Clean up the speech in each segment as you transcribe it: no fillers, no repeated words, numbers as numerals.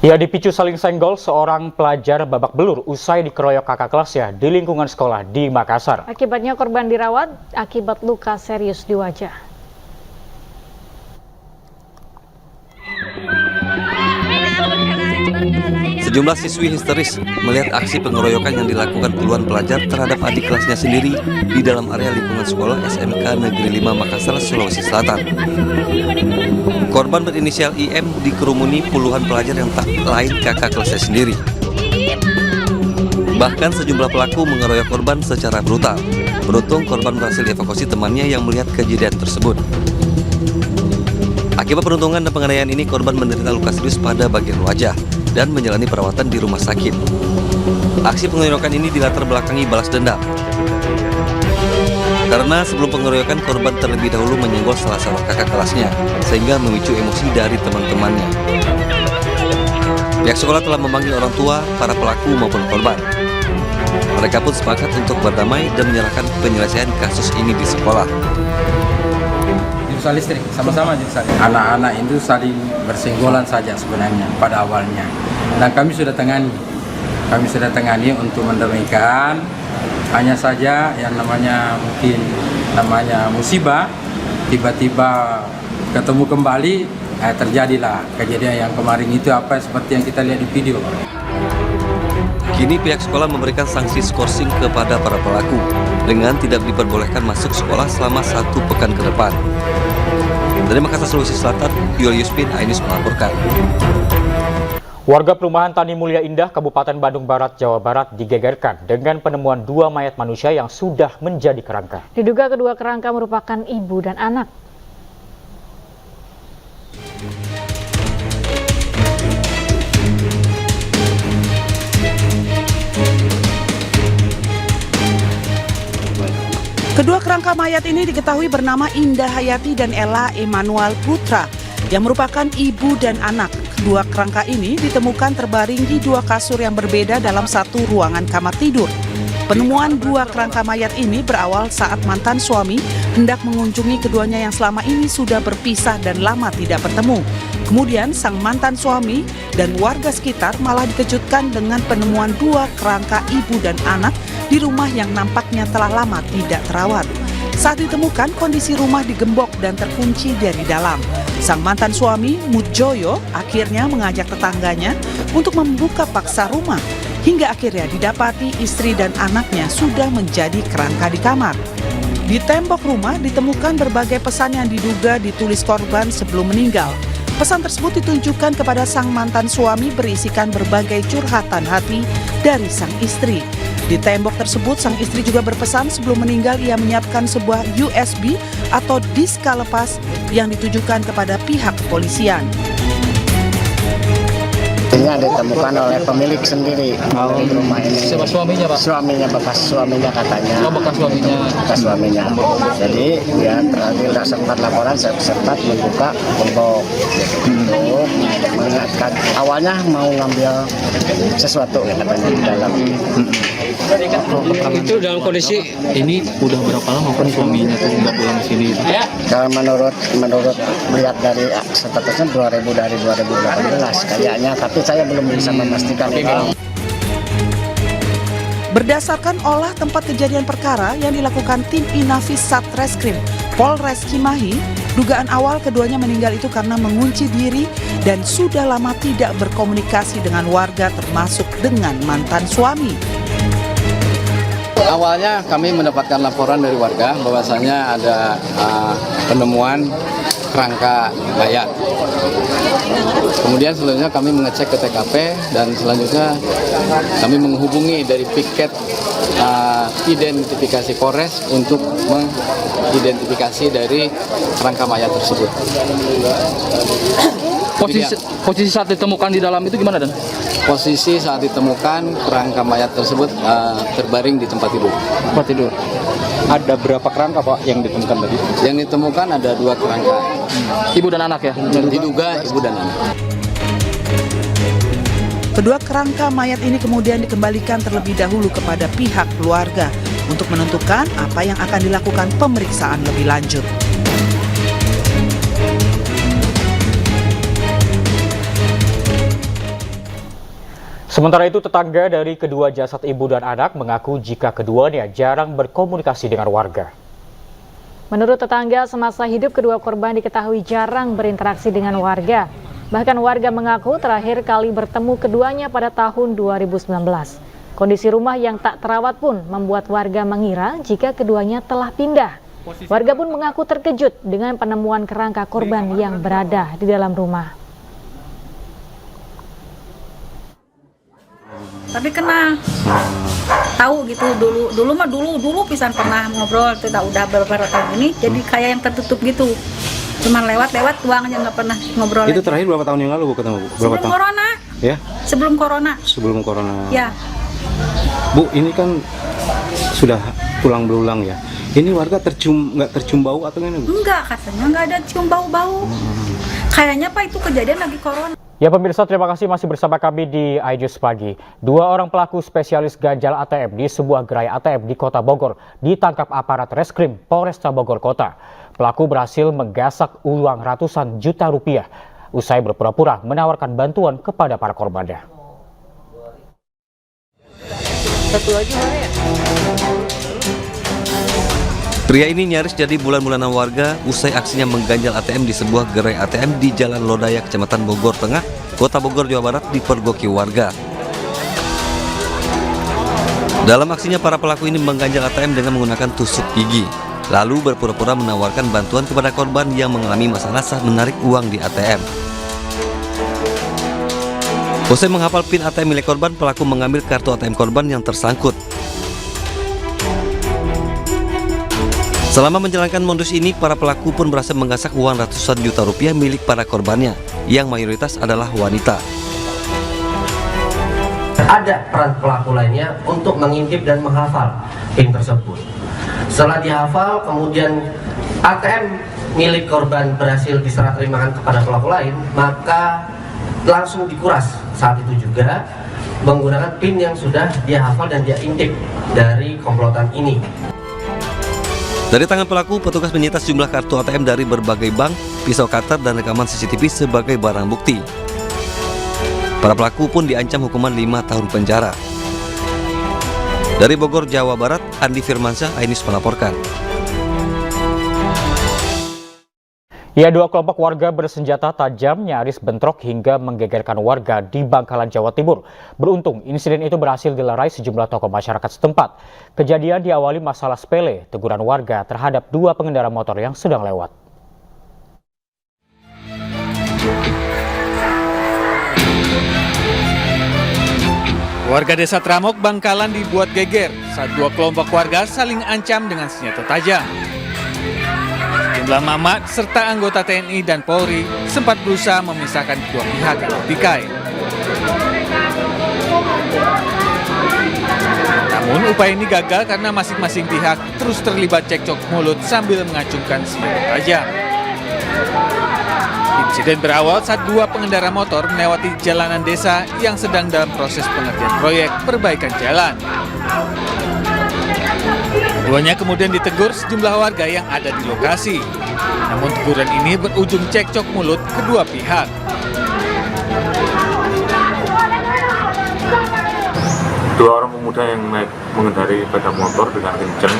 Ya, dipicu saling senggol, seorang pelajar babak belur usai dikeroyok kakak kelasnya di lingkungan sekolah di Makassar. Akibatnya korban dirawat akibat luka serius di wajah. Sejumlah siswi histeris melihat aksi pengeroyokan yang dilakukan puluhan pelajar terhadap adik kelasnya sendiri di dalam area lingkungan sekolah SMK Negeri 5 Makassar, Sulawesi Selatan. Korban berinisial IM dikerumuni puluhan pelajar yang tak lain kakak kelasnya sendiri. Bahkan sejumlah pelaku mengeroyok korban secara brutal. Beruntung korban berhasil dievakuasi temannya yang melihat kejadian tersebut. Akibat peruntungan dan penganiayaan ini, korban menderita luka serius pada bagian wajah dan menjalani perawatan di rumah sakit. Aksi pengeroyokan ini dilatar belakangi balas dendam. Karena sebelum pengeroyokan, korban terlebih dahulu menyenggol salah seorang kakak kelasnya, sehingga memicu emosi dari teman-temannya. Pihak sekolah telah memanggil orang tua, para pelaku maupun korban. Mereka pun sepakat untuk berdamai dan menyerahkan penyelesaian kasus ini di sekolah. Jurusan listrik, sama-sama jurusan. Anak-anak itu saling bersenggolan saja sebenarnya pada awalnya. Dan kami sudah tangani untuk mendamaikan. Hanya saja yang namanya musibah, tiba-tiba ketemu kembali, terjadilah kejadian yang kemarin itu seperti yang kita lihat di video. Kini pihak sekolah memberikan sanksi skorsing kepada para pelaku dengan tidak diperbolehkan masuk sekolah selama 1 pekan ke depan. Dari Makassar, Sulawesi Selatan, Julius Bin Ainus melaporkan. Warga perumahan Tani Mulia Indah, Kabupaten Bandung Barat, Jawa Barat digegerkan dengan penemuan 2 mayat manusia yang sudah menjadi kerangka. Diduga kedua kerangka merupakan ibu dan anak. Kedua kerangka mayat ini diketahui bernama Indah Hayati dan Ella Emanuel Putra yang merupakan ibu dan anak. Kedua kerangka ini ditemukan terbaring di 2 kasur yang berbeda dalam 1 ruangan kamar tidur. Penemuan 2 kerangka mayat ini berawal saat mantan suami hendak mengunjungi keduanya yang selama ini sudah berpisah dan lama tidak bertemu. Kemudian sang mantan suami dan warga sekitar malah dikejutkan dengan penemuan 2 kerangka ibu dan anak di rumah yang nampaknya telah lama tidak terawat. Saat ditemukan, kondisi rumah digembok dan terkunci dari dalam. Sang mantan suami, Mudjoyo, akhirnya mengajak tetangganya untuk membuka paksa rumah. Hingga akhirnya didapati istri dan anaknya sudah menjadi kerangka di kamar. Di tembok rumah ditemukan berbagai pesan yang diduga ditulis korban sebelum meninggal. Pesan tersebut ditujukan kepada sang mantan suami berisikan berbagai curhatan hati dari sang istri. Di tembok tersebut, sang istri juga berpesan sebelum meninggal ia menyiapkan sebuah USB atau disk lepas yang ditujukan kepada pihak kepolisian. Ini ditemukan oleh pemilik sendiri di rumah ini. Siapa suaminya, Pak? Suaminya, bekas suaminya katanya. Oh, bekas suaminya. Bekas suaminya. Jadi dia tidak sempat laporan, saya sempat membuka gembok untuk mengingatkan. Awalnya mau ngambil sesuatu ya katanya di dalam. Itu dalam kondisi ini udah berapa lama kan suaminya tuh nggak pulang ke sini? Menurut melihat dari statusnya dari 2018 kayaknya, tapi saya belum bisa memastikan. Berdasarkan olah tempat kejadian perkara yang dilakukan tim Inafis Satreskrim Polres Cimahi, dugaan awal keduanya meninggal itu karena mengunci diri dan sudah lama tidak berkomunikasi dengan warga termasuk dengan mantan suami. Awalnya kami mendapatkan laporan dari warga bahwasanya ada penemuan kerangka mayat. Kemudian selanjutnya kami mengecek ke TKP dan selanjutnya kami menghubungi dari piket identifikasi Polres untuk mengidentifikasi dari kerangka mayat tersebut. Posisi saat ditemukan di dalam itu gimana, Dan? Posisi saat ditemukan kerangka mayat tersebut terbaring di tempat tidur. Tempat tidur. Ada berapa kerangka, Pak, yang ditemukan tadi? Yang ditemukan ada 2 kerangka. Ibu dan anak ya? Diduga ibu dan anak. Kedua kerangka mayat ini kemudian dikembalikan terlebih dahulu kepada pihak keluarga untuk menentukan apa yang akan dilakukan pemeriksaan lebih lanjut. Sementara itu, tetangga dari kedua jasad ibu dan anak mengaku jika keduanya jarang berkomunikasi dengan warga. Menurut tetangga, semasa hidup kedua korban diketahui jarang berinteraksi dengan warga. Bahkan warga mengaku terakhir kali bertemu keduanya pada tahun 2019. Kondisi rumah yang tak terawat pun membuat warga mengira jika keduanya telah pindah. Warga pun mengaku terkejut dengan penemuan kerangka korban yang berada di dalam rumah. Tapi kenal, tahu gitu dulu pisan pernah ngobrol, tidak udah beberapa tahun ini jadi kayak yang tertutup gitu, cuman lewat doang aja nggak pernah ngobrol. Itu terakhir berapa tahun yang lalu Bu ketemu Bu? Sebelum corona. Ya? Sebelum corona. Sebelum corona. Ya. Bu, ini kan sudah tulang berulang ya. Ini warga nggak tercium bau atau gimana Bu? Enggak, katanya nggak ada cium bau-bau. Kayaknya Pak itu kejadian lagi corona. Ya pemirsa, terima kasih masih bersama kami di iNews Pagi. 2 orang pelaku spesialis ganjal ATM di sebuah gerai ATM di Kota Bogor ditangkap aparat Reskrim Polresta Bogor Kota. Pelaku berhasil menggasak uang ratusan juta rupiah usai berpura-pura menawarkan bantuan kepada para korbannya. Pria ini nyaris jadi bulan-bulanan warga usai aksinya mengganjal ATM di sebuah gerai ATM di Jalan Lodaya, Kecamatan Bogor Tengah, Kota Bogor, Jawa Barat dipergoki warga. Dalam aksinya, para pelaku ini mengganjal ATM dengan menggunakan tusuk gigi, lalu berpura-pura menawarkan bantuan kepada korban yang mengalami masalah saat menarik uang di ATM. Usai menghafal PIN ATM milik korban, pelaku mengambil kartu ATM korban yang tersangkut. Selama menjalankan modus ini, para pelaku pun berhasil menggasak uang ratusan juta rupiah milik para korbannya, yang mayoritas adalah wanita. Ada peran pelaku lainnya untuk mengintip dan menghafal PIN tersebut. Setelah dihafal, kemudian ATM milik korban berhasil diserah terimakan kepada pelaku lain, maka langsung dikuras saat itu juga menggunakan PIN yang sudah dia hafal dan dia intip dari komplotan ini. Dari tangan pelaku, petugas menyita sejumlah kartu ATM dari berbagai bank, pisau cutter, dan rekaman CCTV sebagai barang bukti. Para pelaku pun diancam hukuman 5 tahun penjara. Dari Bogor, Jawa Barat, Andi Firmansyah, iNews melaporkan. Ya, 2 kelompok warga bersenjata tajam nyaris bentrok hingga menggegerkan warga di Bangkalan, Jawa Timur. Beruntung, insiden itu berhasil dilerai sejumlah tokoh masyarakat setempat. Kejadian diawali masalah sepele, teguran warga terhadap 2 pengendara motor yang sedang lewat. Warga desa Tramok, Bangkalan dibuat geger saat 2 kelompok warga saling ancam dengan senjata tajam. Sejumlah mamat serta anggota TNI dan Polri sempat berusaha memisahkan kedua pihak yang bertikai. Namun upaya ini gagal karena masing-masing pihak terus terlibat cekcok mulut sambil mengacungkan senjata tajam. Insiden berawal saat 2 pengendara motor melewati jalanan desa yang sedang dalam proses pengerjaan proyek perbaikan jalan. Keduanya kemudian ditegur sejumlah warga yang ada di lokasi. Namun teguran ini berujung cekcok mulut kedua pihak. Dua orang pemuda yang mengendarai sepeda motor dengan kenceng,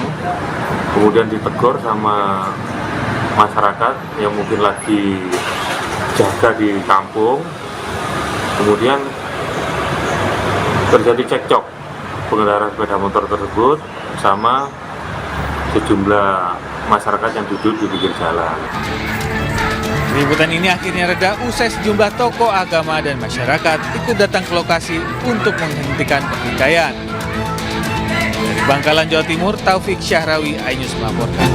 kemudian ditegur sama masyarakat yang mungkin lagi jaga di kampung. Kemudian terjadi cekcok pengendara sepeda motor tersebut sama sejumlah masyarakat yang duduk di pinggir jalan. Keributan ini akhirnya reda usai sejumlah tokoh agama dan masyarakat ikut datang ke lokasi untuk menghentikan pertikaian. Dari Bangkalan, Jawa Timur, Taufik Syahrawi, iNews melaporkan.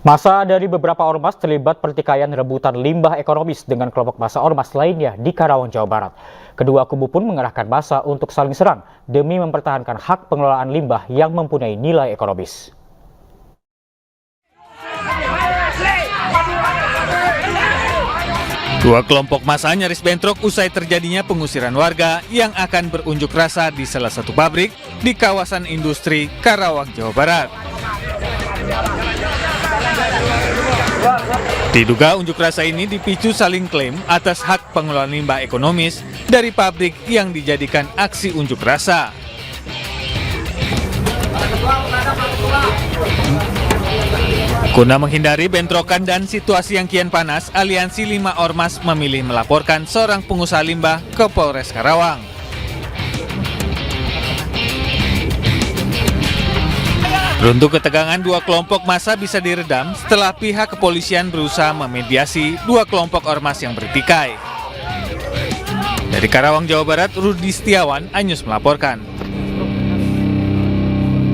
Massa dari beberapa ormas terlibat pertikaian rebutan limbah ekonomis dengan kelompok massa ormas lainnya di Karawang, Jawa Barat. Kedua kubu pun mengerahkan massa untuk saling serang demi mempertahankan hak pengelolaan limbah yang mempunyai nilai ekonomis. Dua kelompok massa nyaris bentrok usai terjadinya pengusiran warga yang akan berunjuk rasa di salah satu pabrik di kawasan industri Karawang, Jawa Barat. Diduga unjuk rasa ini dipicu saling klaim atas hak pengelolaan limbah ekonomis dari pabrik yang dijadikan aksi unjuk rasa. Guna menghindari bentrokan dan situasi yang kian panas, Aliansi 5 Ormas memilih melaporkan seorang pengusaha limbah ke Polres Karawang. Beruntung ketegangan dua kelompok massa bisa diredam setelah pihak kepolisian berusaha memediasi dua kelompok ormas yang bertikai. Dari Karawang, Jawa Barat, Rudi Setiawan, Anyus melaporkan.